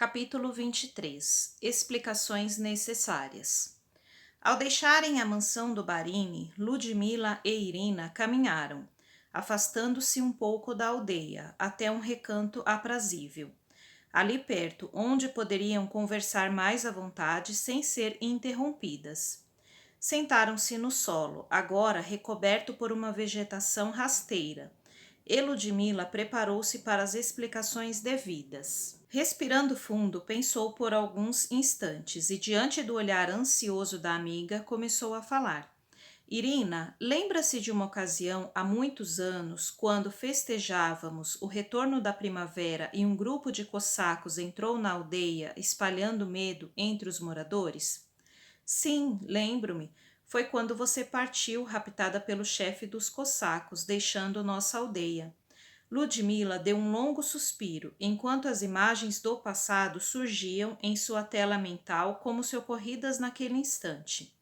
Capítulo 23. Explicações necessárias. Ao deixarem a mansão do Barini, Ludmila e Irina caminharam, afastando-se um pouco da aldeia, até um recanto aprazível. Ali perto, onde poderiam conversar mais à vontade sem ser interrompidas. Sentaram-se no solo, agora recoberto por uma vegetação rasteira. E Ludmila preparou-se para as explicações devidas. Respirando fundo, pensou por alguns instantes e, diante do olhar ansioso da amiga, começou a falar. Irina, lembra-se de uma ocasião há muitos anos, quando festejávamos o retorno da primavera e um grupo de cossacos entrou na aldeia, espalhando medo entre os moradores? Sim, lembro-me. Foi quando você partiu, raptada pelo chefe dos cossacos, deixando nossa aldeia. Ludmila deu um longo suspiro, enquanto as imagens do passado surgiam em sua tela mental como se ocorridas naquele instante.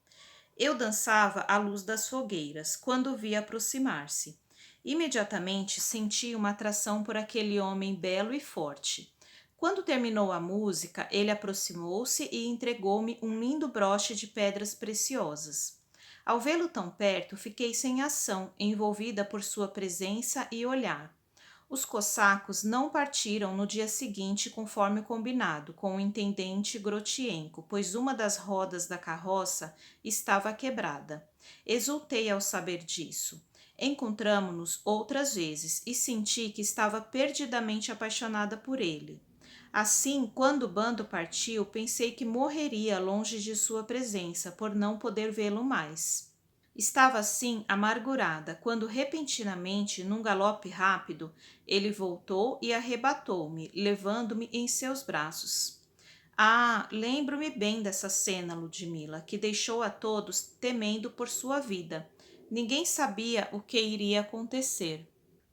Eu dançava à luz das fogueiras, quando o vi aproximar-se. Imediatamente senti uma atração por aquele homem belo e forte. Quando terminou a música, ele aproximou-se e entregou-me um lindo broche de pedras preciosas. Ao vê-lo tão perto, fiquei sem ação, envolvida por sua presença e olhar. Os cossacos não partiram no dia seguinte conforme combinado com o intendente Grotienko, pois uma das rodas da carroça estava quebrada. Exultei ao saber disso. Encontramo-nos outras vezes e senti que estava perdidamente apaixonada por ele. Assim, quando o bando partiu, pensei que morreria longe de sua presença por não poder vê-lo mais. Estava assim amargurada, quando repentinamente, num galope rápido, ele voltou e arrebatou-me, levando-me em seus braços. Ah, lembro-me bem dessa cena, Ludmila, que deixou a todos temendo por sua vida. Ninguém sabia o que iria acontecer.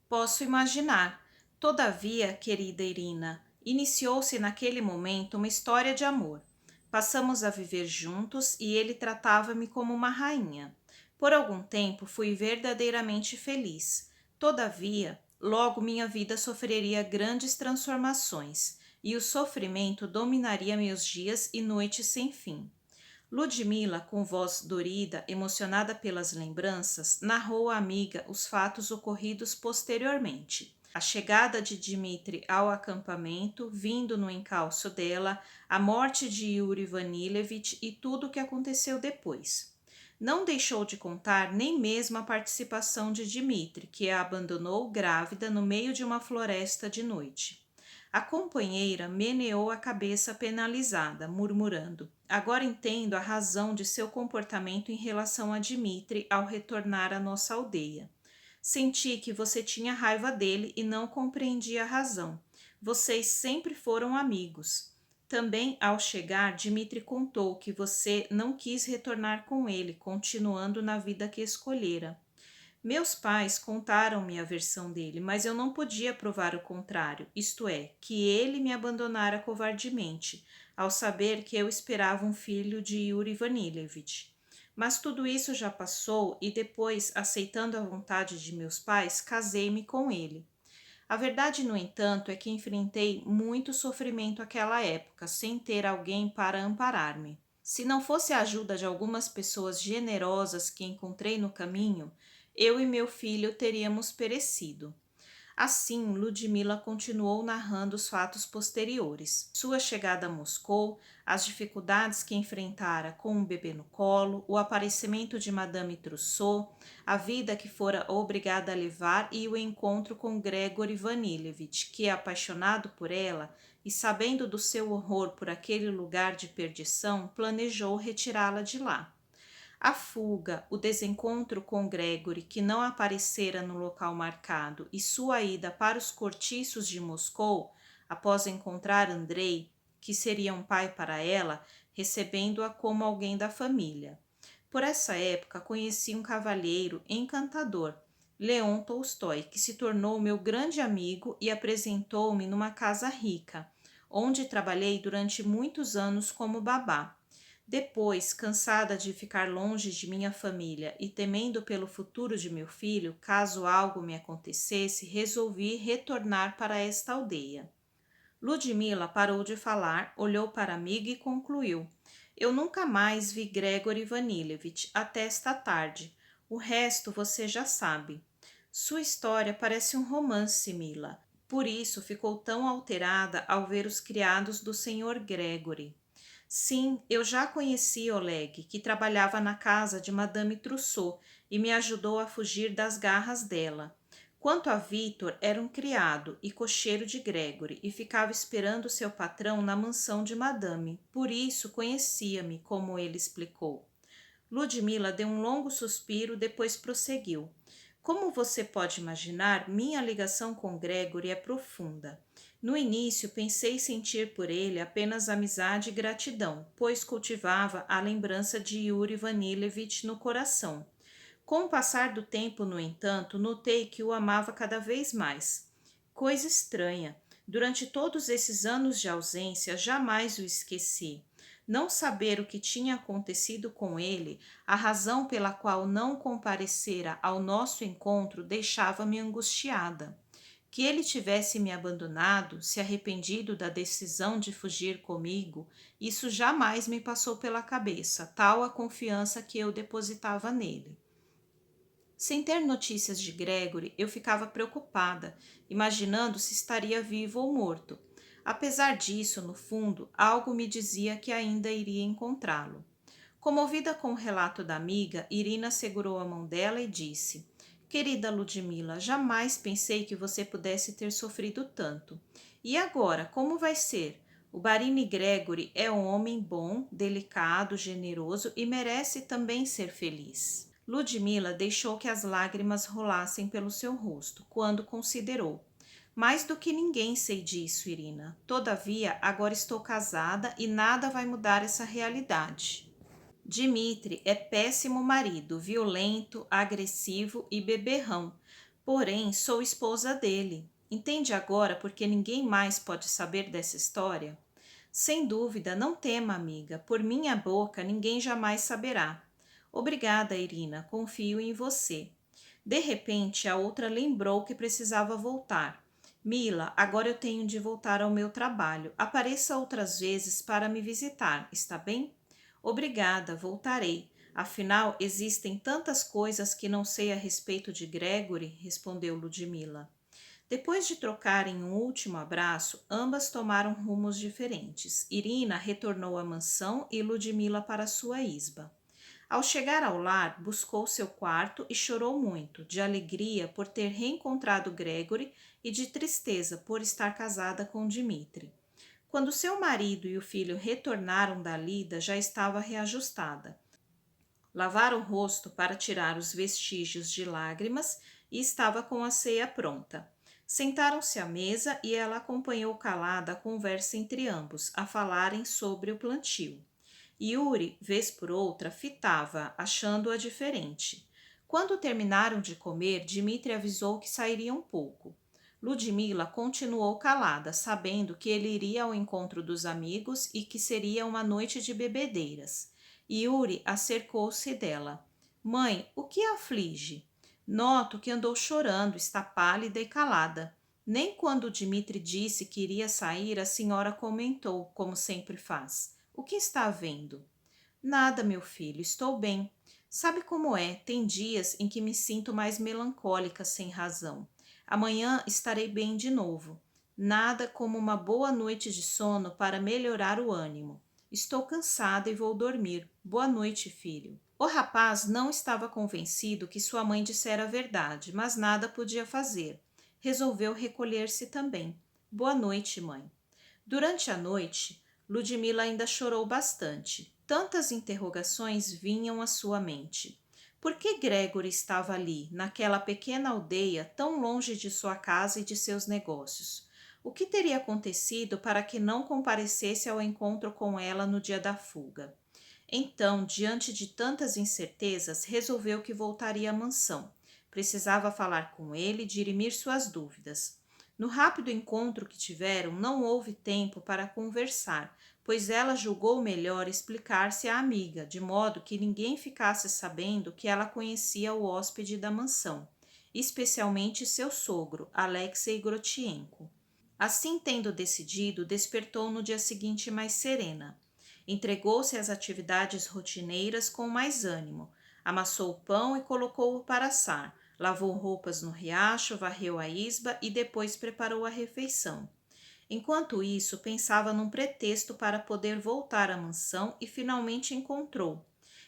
Posso imaginar. Todavia, querida Irina, iniciou-se naquele momento uma história de amor. Passamos a viver juntos e ele tratava-me como uma rainha. Por algum tempo fui verdadeiramente feliz. Todavia, logo minha vida sofreria grandes transformações e o sofrimento dominaria meus dias e noites sem fim. Ludmila, com voz dorida, emocionada pelas lembranças, narrou à amiga os fatos ocorridos posteriormente. A chegada de Dmitri ao acampamento, vindo no encalço dela, a morte de Yuri Vanilevich e tudo o que aconteceu depois. Não deixou de contar nem mesmo a participação de Dmitri, que a abandonou grávida no meio de uma floresta de noite. A companheira meneou a cabeça penalizada, murmurando: Agora entendo a razão de seu comportamento em relação a Dmitri ao retornar à nossa aldeia. Senti que você tinha raiva dele e não compreendia a razão. Vocês sempre foram amigos. Também, ao chegar, Dmitri contou que você não quis retornar com ele, continuando na vida que escolhera. Meus pais contaram-me a versão dele, mas eu não podia provar o contrário, isto é, que ele me abandonara covardemente, ao saber que eu esperava um filho de Yuri Vanilevich. Mas tudo isso já passou e depois, aceitando a vontade de meus pais, casei-me com ele. A verdade, no entanto, é que enfrentei muito sofrimento àquela época, sem ter alguém para amparar-me. Se não fosse a ajuda de algumas pessoas generosas que encontrei no caminho, eu e meu filho teríamos perecido. Assim, Ludmila continuou narrando os fatos posteriores. Sua chegada a Moscou, as dificuldades que enfrentara com um bebê no colo, o aparecimento de Madame Trousseau, a vida que fora obrigada a levar e o encontro com Gregory Vanilevich, que, apaixonado por ela e sabendo do seu horror por aquele lugar de perdição, planejou retirá-la de lá. A fuga, o desencontro com Gregory, que não aparecera no local marcado, e sua ida para os cortiços de Moscou, após encontrar Andrei, que seria um pai para ela, recebendo-a como alguém da família. Por essa época, conheci um cavalheiro encantador, Leon Tolstói, que se tornou meu grande amigo e apresentou-me numa casa rica, onde trabalhei durante muitos anos como babá. Depois, cansada de ficar longe de minha família e temendo pelo futuro de meu filho, caso algo me acontecesse, resolvi retornar para esta aldeia. Ludmila parou de falar, olhou para a amiga e concluiu. Eu nunca mais vi Gregory Vanillevich até esta tarde. O resto você já sabe. Sua história parece um romance, Mila. Por isso ficou tão alterada ao ver os criados do Sr. Gregory. Sim, eu já conheci Oleg, que trabalhava na casa de Madame Trousseau e me ajudou a fugir das garras dela. Quanto a Victor, era um criado e cocheiro de Gregory e ficava esperando seu patrão na mansão de Madame. Por isso conhecia-me, como ele explicou. Ludmila deu um longo suspiro, depois prosseguiu. Como você pode imaginar, minha ligação com Gregory é profunda. No início, pensei sentir por ele apenas amizade e gratidão, pois cultivava a lembrança de Yuri Vanillevich no coração. Com o passar do tempo, no entanto, notei que o amava cada vez mais. Coisa estranha. Durante todos esses anos de ausência, jamais o esqueci. Não saber o que tinha acontecido com ele, a razão pela qual não comparecera ao nosso encontro, deixava-me angustiada. Que ele tivesse me abandonado, se arrependido da decisão de fugir comigo, isso jamais me passou pela cabeça, tal a confiança que eu depositava nele. Sem ter notícias de Gregory, eu ficava preocupada, imaginando se estaria vivo ou morto. Apesar disso, no fundo, algo me dizia que ainda iria encontrá-lo. Comovida com o relato da amiga, Irina segurou a mão dela e disse: Querida Ludmila, jamais pensei que você pudesse ter sofrido tanto. E agora, como vai ser? O Barini Gregory é um homem bom, delicado, generoso e merece também ser feliz. Ludmila deixou que as lágrimas rolassem pelo seu rosto, quando considerou. Mais do que ninguém sei disso, Irina. Todavia, agora estou casada e nada vai mudar essa realidade. Dmitri é péssimo marido, violento, agressivo e beberrão. Porém, sou esposa dele. Entende agora porque ninguém mais pode saber dessa história? Sem dúvida, não tema, amiga. Por minha boca, ninguém jamais saberá. Obrigada, Irina. Confio em você. De repente, a outra lembrou que precisava voltar. Mila, agora eu tenho de voltar ao meu trabalho. Apareça outras vezes para me visitar, está bem? Obrigada, voltarei. Afinal, existem tantas coisas que não sei a respeito de Gregory, respondeu Ludmila. Depois de trocarem um último abraço, ambas tomaram rumos diferentes. Irina retornou à mansão e Ludmila para sua isba. Ao chegar ao lar, buscou seu quarto e chorou muito, de alegria por ter reencontrado Gregory e de tristeza por estar casada com Dmitri. Quando seu marido e o filho retornaram da lida, já estava reajustada. Lavaram o rosto para tirar os vestígios de lágrimas e estava com a ceia pronta. Sentaram-se à mesa e ela acompanhou calada a conversa entre ambos, a falarem sobre o plantio. Yuri, vez por outra, fitava, achando-a diferente. Quando terminaram de comer, Dmitri avisou que sairia um pouco. Ludmila continuou calada, sabendo que ele iria ao encontro dos amigos e que seria uma noite de bebedeiras. Yuri acercou-se dela. Mãe, o que a aflige? Noto que andou chorando, está pálida e calada. Nem quando Dmitri disse que iria sair, a senhora comentou, como sempre faz. O que está havendo? Nada, meu filho, estou bem. Sabe como é? Tem dias em que me sinto mais melancólica sem razão. Amanhã estarei bem de novo. Nada como uma boa noite de sono para melhorar o ânimo. Estou cansada e vou dormir. Boa noite, filho. O rapaz não estava convencido que sua mãe dissera a verdade, mas nada podia fazer. Resolveu recolher-se também. Boa noite, mãe. Durante a noite, Ludmila ainda chorou bastante. Tantas interrogações vinham à sua mente. Por que Gregory estava ali, naquela pequena aldeia, tão longe de sua casa e de seus negócios? O que teria acontecido para que não comparecesse ao encontro com ela no dia da fuga? Então, diante de tantas incertezas, resolveu que voltaria à mansão. Precisava falar com ele e dirimir suas dúvidas. No rápido encontro que tiveram, não houve tempo para conversar, pois ela julgou melhor explicar-se à amiga, de modo que ninguém ficasse sabendo que ela conhecia o hóspede da mansão, especialmente seu sogro, Alexei Grotienko. Assim, tendo decidido, despertou no dia seguinte mais serena. Entregou-se às atividades rotineiras com mais ânimo. Amassou o pão e colocou-o para assar. Lavou roupas no riacho, varreu a isba e depois preparou a refeição. Enquanto isso, pensava num pretexto para poder voltar à mansão e finalmente encontrou.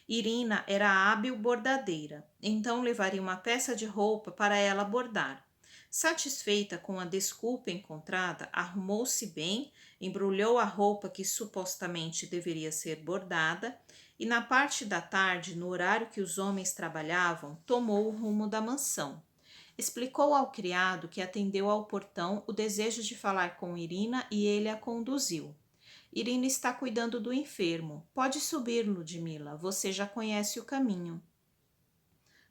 Irina era hábil bordadeira, então levaria uma peça de roupa para ela bordar. Satisfeita com a desculpa encontrada, arrumou-se bem, embrulhou a roupa que supostamente deveria ser bordada e, na parte da tarde, no horário que os homens trabalhavam, tomou o rumo da mansão. Explicou ao criado que atendeu ao portão o desejo de falar com Irina e ele a conduziu. Irina está cuidando do enfermo. Pode subir, Ludmila, você já conhece o caminho.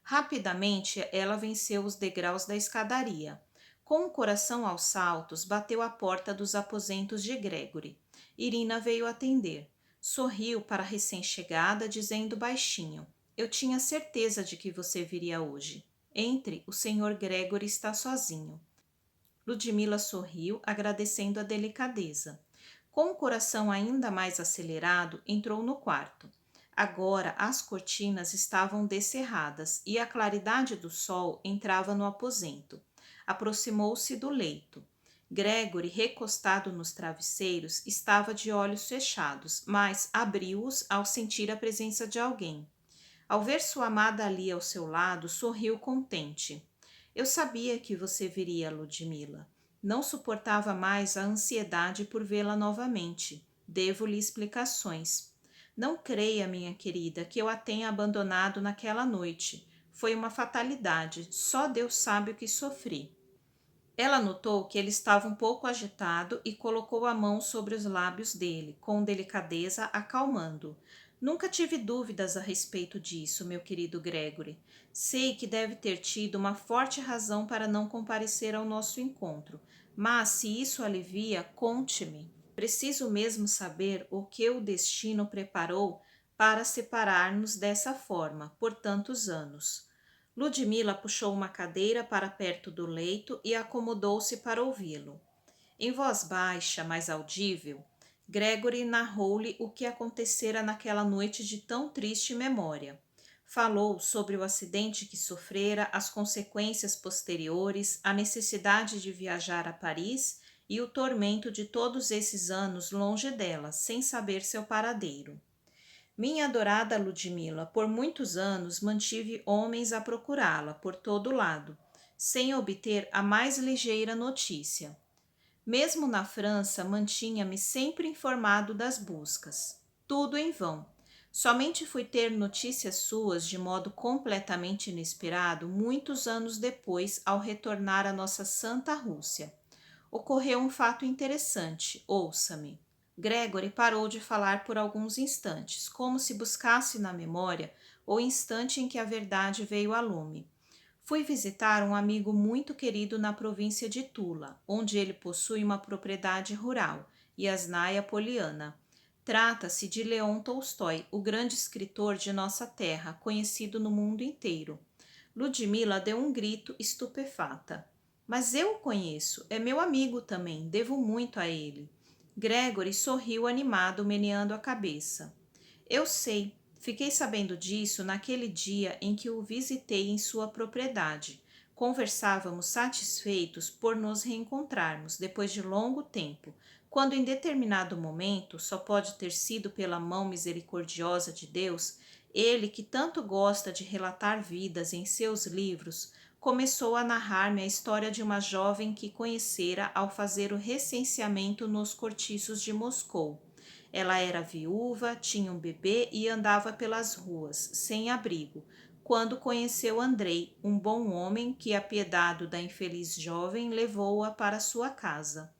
Rapidamente ela venceu os degraus da escadaria. Com o coração aos saltos, bateu à porta dos aposentos de Gregory. Irina veio atender. Sorriu para a recém-chegada, dizendo baixinho: Eu tinha certeza de que você viria hoje. Entre, o senhor Gregory está sozinho. Ludmila sorriu, agradecendo a delicadeza. Com o coração ainda mais acelerado, entrou no quarto. Agora as cortinas estavam descerradas e a claridade do sol entrava no aposento. Aproximou-se do leito. Gregory, recostado nos travesseiros, estava de olhos fechados, mas abriu-os ao sentir a presença de alguém. Ao ver sua amada ali ao seu lado, sorriu contente. Eu sabia que você viria, Ludmila. Não suportava mais a ansiedade por vê-la novamente. Devo-lhe explicações. Não creia, minha querida, que eu a tenha abandonado naquela noite. Foi uma fatalidade. Só Deus sabe o que sofri. Ela notou que ele estava um pouco agitado e colocou a mão sobre os lábios dele, com delicadeza, acalmando. Nunca tive dúvidas a respeito disso, meu querido Gregory. Sei que deve ter tido uma forte razão para não comparecer ao nosso encontro, mas se isso alivia, conte-me. Preciso mesmo saber o que o destino preparou para separar-nos dessa forma, por tantos anos. Ludmila puxou uma cadeira para perto do leito e acomodou-se para ouvi-lo. Em voz baixa, mas audível, Gregory narrou-lhe o que acontecera naquela noite de tão triste memória. Falou sobre o acidente que sofrera, as consequências posteriores, a necessidade de viajar a Paris e o tormento de todos esses anos longe dela, sem saber seu paradeiro. Minha adorada Ludmila, por muitos anos mantive homens a procurá-la por todo lado, sem obter a mais ligeira notícia. Mesmo na França, mantinha-me sempre informado das buscas. Tudo em vão. Somente fui ter notícias suas de modo completamente inesperado muitos anos depois, ao retornar à nossa santa Rússia. Ocorreu um fato interessante, ouça-me. Gregory parou de falar por alguns instantes, como se buscasse na memória o instante em que a verdade veio a lume. Fui visitar um amigo muito querido na província de Tula, onde ele possui uma propriedade rural, Yasnaya Poliana. Trata-se de Leon Tolstói, o grande escritor de nossa terra, conhecido no mundo inteiro. Ludmila deu um grito estupefata. Mas eu o conheço, é meu amigo também, devo muito a ele. Gregory sorriu animado, meneando a cabeça. Eu sei, fiquei sabendo disso naquele dia em que o visitei em sua propriedade. Conversávamos satisfeitos por nos reencontrarmos depois de longo tempo, quando em determinado momento, só pode ter sido pela mão misericordiosa de Deus, ele que tanto gosta de relatar vidas em seus livros, começou a narrar-me a história de uma jovem que conhecera ao fazer o recenseamento nos cortiços de Moscou. Ela era viúva, tinha um bebê e andava pelas ruas, sem abrigo, quando conheceu Andrei, um bom homem que, apiedado da infeliz jovem, levou-a para sua casa.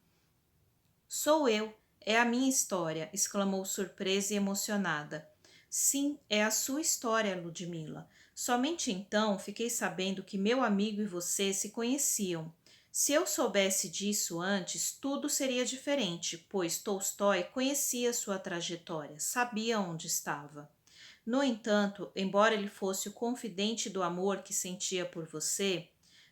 Sou eu, é a minha história, exclamou surpresa e emocionada. Sim, é a sua história, Ludmila. Somente então fiquei sabendo que meu amigo e você se conheciam. Se eu soubesse disso antes, tudo seria diferente, pois Tolstói conhecia sua trajetória, sabia onde estava. No entanto, embora ele fosse o confidente do amor que sentia por você,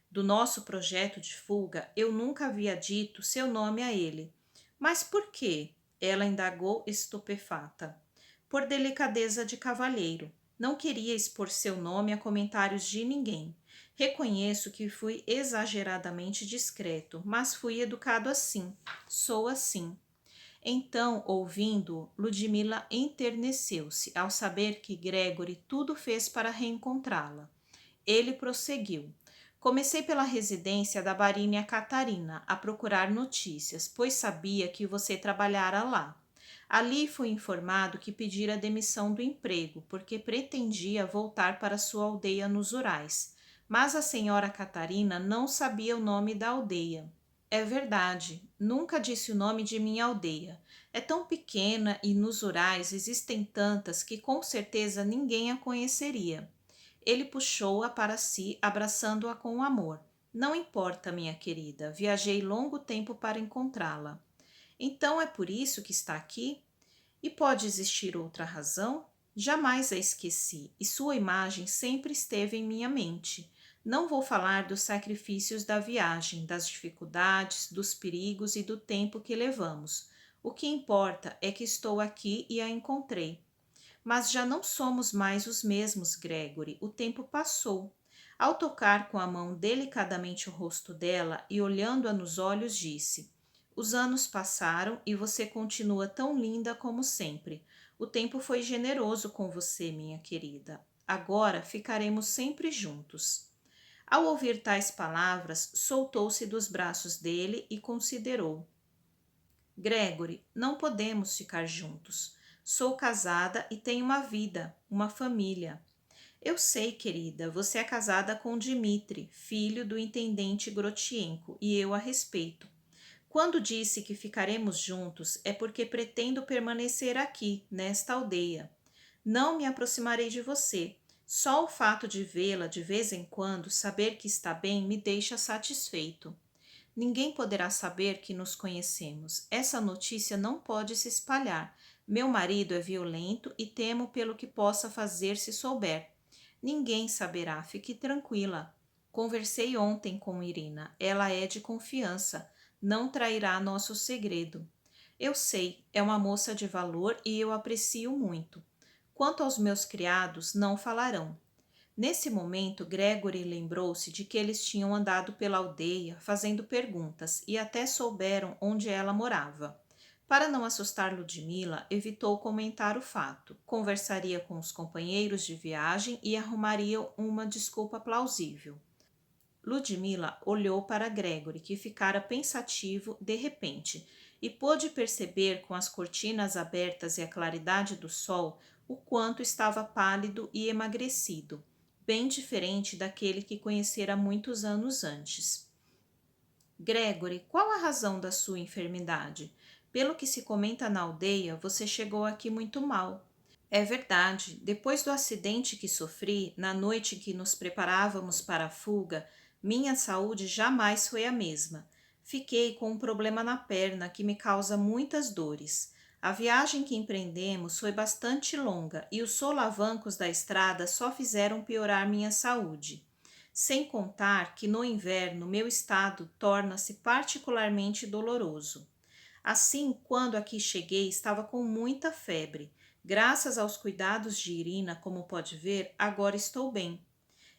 Do nosso projeto de fuga, eu nunca havia dito seu nome a ele. Mas por quê? Ela indagou estupefata. Por delicadeza de cavalheiro. Não queria expor seu nome a comentários de ninguém. Reconheço que fui exageradamente discreto, mas fui educado assim. Sou assim. Então, ouvindo, Ludmila enterneceu-se ao saber que Gregory tudo fez para reencontrá-la. Ele prosseguiu. Comecei pela residência da barínia Catarina a procurar notícias, pois sabia que você trabalhara lá. Ali fui informado que pedira demissão do emprego, porque pretendia voltar para sua aldeia nos Urais. Mas a senhora Catarina não sabia o nome da aldeia. É verdade, nunca disse o nome de minha aldeia. É tão pequena e nos Urais existem tantas que com certeza ninguém a conheceria. Ele puxou-a para si, abraçando-a com amor. Não importa, minha querida, viajei longo tempo para encontrá-la. Então é por isso que está aqui? E pode existir outra razão? Jamais a esqueci, e sua imagem sempre esteve em minha mente. Não vou falar dos sacrifícios da viagem, das dificuldades, dos perigos e do tempo que levamos. O que importa é que estou aqui e a encontrei. Mas já não somos mais os mesmos, Gregory. O tempo passou. Ao tocar com a mão delicadamente o rosto dela e olhando-a nos olhos, disse: Os anos passaram e você continua tão linda como sempre. O tempo foi generoso com você, minha querida. Agora ficaremos sempre juntos. Ao ouvir tais palavras, soltou-se dos braços dele e considerou. Gregory, não podemos ficar juntos. Sou casada e tenho uma vida, uma família. Eu sei, querida, você é casada com Dmitri, filho do intendente Grotienko, e eu a respeito. Quando disse que ficaremos juntos, é porque pretendo permanecer aqui, nesta aldeia. Não me aproximarei de você. Só o fato de vê-la de vez em quando, saber que está bem, me deixa satisfeito. Ninguém poderá saber que nos conhecemos. Essa notícia não pode se espalhar. Meu marido é violento e temo pelo que possa fazer se souber. Ninguém saberá, fique tranquila. Conversei ontem com Irina. Ela é de confiança. Não trairá nosso segredo. Eu sei, é uma moça de valor e eu aprecio muito. Quanto aos meus criados, não falarão. Nesse momento, Gregory lembrou-se de que eles tinham andado pela aldeia, fazendo perguntas, e até souberam onde ela morava. Para não assustar Ludmila, evitou comentar o fato. Conversaria com os companheiros de viagem e arrumaria uma desculpa plausível. Ludmila olhou para Gregory, que ficara pensativo de repente, e pôde perceber com as cortinas abertas e a claridade do sol o quanto estava pálido e emagrecido, bem diferente daquele que conhecera muitos anos antes. Gregory, qual a razão da sua enfermidade? Pelo que se comenta na aldeia, você chegou aqui muito mal. É verdade. Depois do acidente que sofri, na noite que nos preparávamos para a fuga, minha saúde jamais foi a mesma. Fiquei com um problema na perna que me causa muitas dores. A viagem que empreendemos foi bastante longa e os solavancos da estrada só fizeram piorar minha saúde. Sem contar que no inverno meu estado torna-se particularmente doloroso. Assim, quando aqui cheguei, estava com muita febre. Graças aos cuidados de Irina, como pode ver, agora estou bem.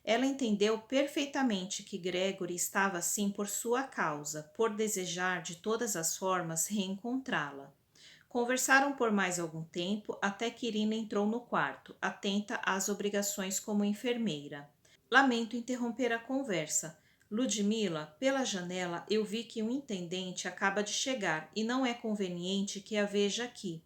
Ela entendeu perfeitamente que Gregory estava assim por sua causa, por desejar de todas as formas reencontrá-la. Conversaram por mais algum tempo até que Irina entrou no quarto, atenta às obrigações como enfermeira. Lamento interromper a conversa. Ludmila, pela janela eu vi que um intendente acaba de chegar e não é conveniente que a veja aqui.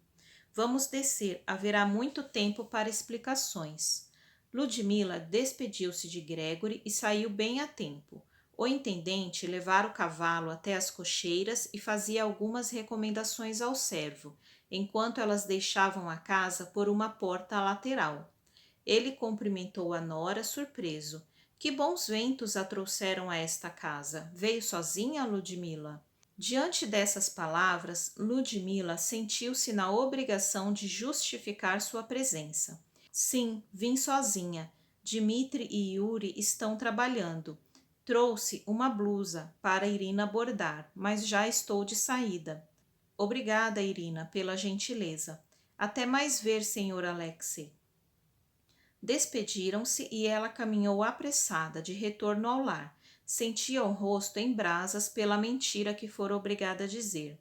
Vamos descer, haverá muito tempo para explicações. Ludmila despediu-se de Gregory e saiu bem a tempo. O intendente levara o cavalo até as cocheiras e fazia algumas recomendações ao servo, enquanto elas deixavam a casa por uma porta lateral. Ele cumprimentou a nora surpreso. Que bons ventos a trouxeram a esta casa. Veio sozinha, Ludmila? Diante dessas palavras, Ludmila sentiu-se na obrigação de justificar sua presença. Sim, vim sozinha. Dmitri e Yuri estão trabalhando. Trouxe uma blusa para Irina bordar, mas já estou de saída. Obrigada, Irina, pela gentileza. Até mais ver, senhor Alexei. Despediram-se e ela caminhou apressada de retorno ao lar. Sentia o rosto em brasas pela mentira que fora obrigada a dizer.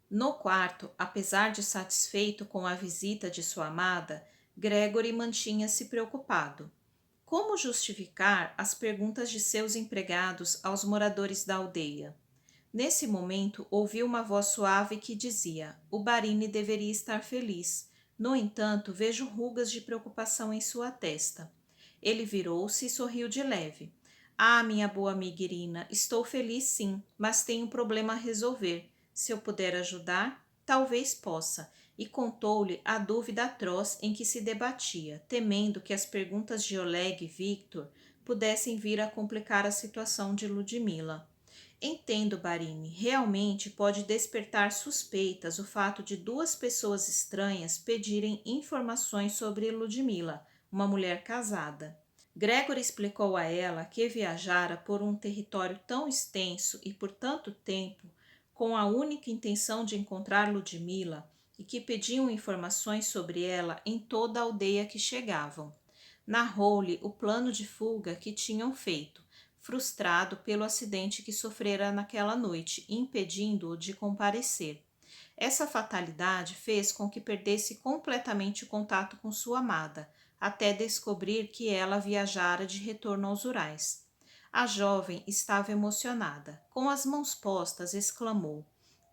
No quarto, apesar de satisfeito com a visita de sua amada, Gregory mantinha-se preocupado. Como justificar as perguntas de seus empregados aos moradores da aldeia? Nesse momento, ouviu uma voz suave que dizia: "O Barini deveria estar feliz. No entanto, vejo rugas de preocupação em sua testa." Ele virou-se e sorriu de leve. "Ah, minha boa amiga Irina, estou feliz sim, mas tenho um problema a resolver. Se eu puder ajudar, talvez possa." E contou-lhe a dúvida atroz em que se debatia, temendo que as perguntas de Oleg e Victor pudessem vir a complicar a situação de Ludmila. "Entendo, Barini. Realmente pode despertar suspeitas o fato de duas pessoas estranhas pedirem informações sobre Ludmila, uma mulher casada." Gregory explicou a ela que viajara por um território tão extenso e por tanto tempo, com a única intenção de encontrar Ludmila, e que pediam informações sobre ela em toda a aldeia que chegavam. Narrou-lhe o plano de fuga que tinham feito, frustrado pelo acidente que sofrera naquela noite, impedindo-o de comparecer. Essa fatalidade fez com que perdesse completamente o contato com sua amada, até descobrir que ela viajara de retorno aos Urais. A jovem estava emocionada. Com as mãos postas, exclamou: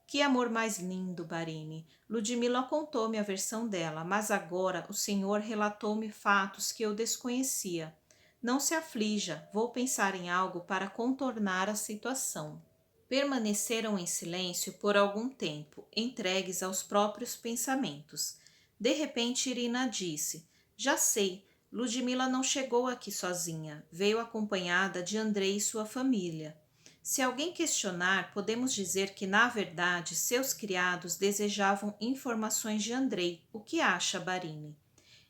"Que amor mais lindo, Barini! Ludmila contou-me a versão dela, mas agora o senhor relatou-me fatos que eu desconhecia. Não se aflija, vou pensar em algo para contornar a situação." Permaneceram em silêncio por algum tempo, entregues aos próprios pensamentos. De repente, Irina disse: "Já sei, Ludmila não chegou aqui sozinha, veio acompanhada de Andrei e sua família. Se alguém questionar, podemos dizer que, na verdade, seus criados desejavam informações de Andrei. O que acha, Barini?"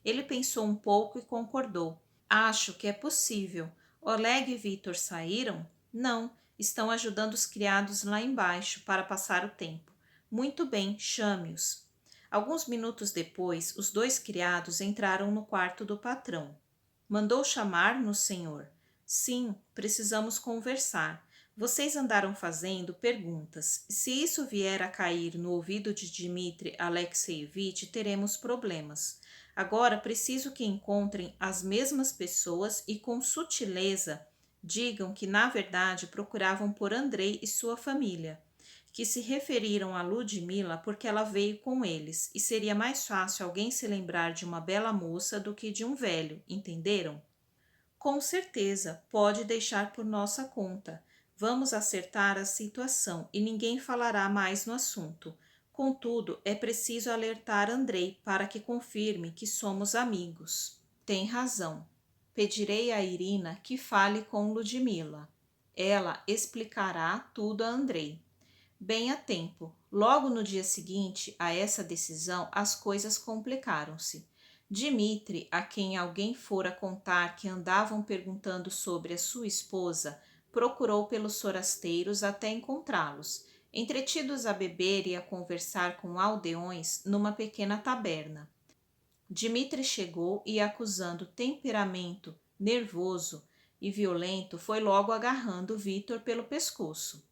Ele pensou um pouco e concordou: "Acho que é possível. Oleg e Vitor saíram?" "Não, estão ajudando os criados lá embaixo para passar o tempo." "Muito bem, chame-os." Alguns minutos depois, os dois criados entraram no quarto do patrão. "Mandou chamar-nos, senhor?" "Sim, precisamos conversar. Vocês andaram fazendo perguntas. Se isso vier a cair no ouvido de Dmitri Alexeyevich, teremos problemas. Agora preciso que encontrem as mesmas pessoas e, com sutileza, digam que, na verdade, procuravam por Andrei e sua família, que se referiram a Ludmila porque ela veio com eles, e seria mais fácil alguém se lembrar de uma bela moça do que de um velho, entenderam?" "Com certeza, pode deixar por nossa conta. Vamos acertar a situação e ninguém falará mais no assunto. Contudo, é preciso alertar Andrei para que confirme que somos amigos." "Tem razão. Pedirei a Irina que fale com Ludmila. Ela explicará tudo a Andrei." Bem a tempo. Logo no dia seguinte a essa decisão, as coisas complicaram-se. Dmitri, a quem alguém fora contar que andavam perguntando sobre a sua esposa, procurou pelos forasteiros até encontrá-los, entretidos a beber e a conversar com aldeões numa pequena taberna. Dmitri chegou e, acusando temperamento nervoso e violento, foi logo agarrando Vítor pelo pescoço.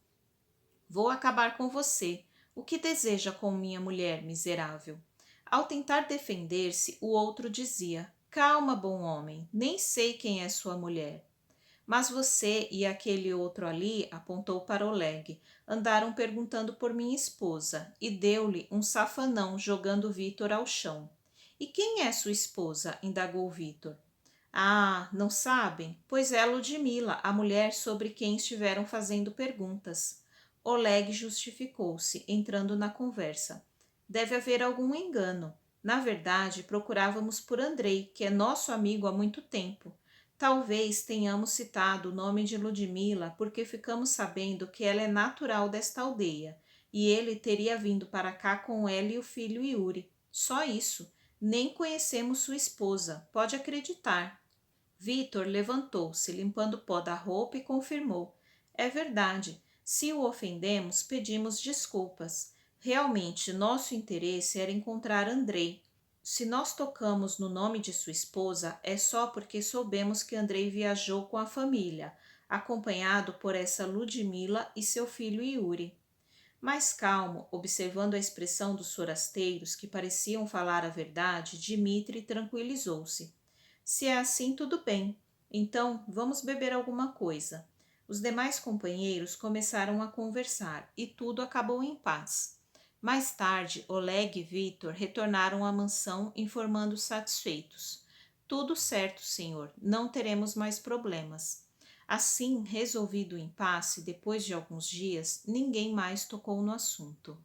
"Vou acabar com você. O que deseja com minha mulher, miserável?" Ao tentar defender-se, o outro dizia: "Calma, bom homem, nem sei quem é sua mulher." "Mas você e aquele outro ali," apontou para Oleg, "andaram perguntando por minha esposa." E deu-lhe um safanão, jogando Vítor ao chão. "E quem é sua esposa?" indagou Vítor. "Ah, não sabem? Pois é Ludmila, a mulher sobre quem estiveram fazendo perguntas." Oleg justificou-se, entrando na conversa: "Deve haver algum engano. Na verdade, procurávamos por Andrei, que é nosso amigo há muito tempo. Talvez tenhamos citado o nome de Ludmila porque ficamos sabendo que ela é natural desta aldeia, e ele teria vindo para cá com ela e o filho Yuri. Só isso. Nem conhecemos sua esposa, pode acreditar." Vitor levantou-se, limpando o pó da roupa e confirmou: é verdade. Se o ofendemos, pedimos desculpas. Realmente, nosso interesse era encontrar Andrei. Se nós tocamos no nome de sua esposa, é só porque soubemos que Andrei viajou com a família, acompanhado por essa Ludmila e seu filho Yuri. Mais calmo, observando a expressão dos forasteiros que pareciam falar a verdade, Dmitri tranquilizou-se. Se é assim, tudo bem. Então, vamos beber alguma coisa. Os demais companheiros começaram a conversar e tudo acabou em paz. Mais tarde, Oleg e Victor retornaram à mansão informando satisfeitos. Tudo certo, senhor, não teremos mais problemas. Assim, resolvido o impasse, depois de alguns dias, ninguém mais tocou no assunto.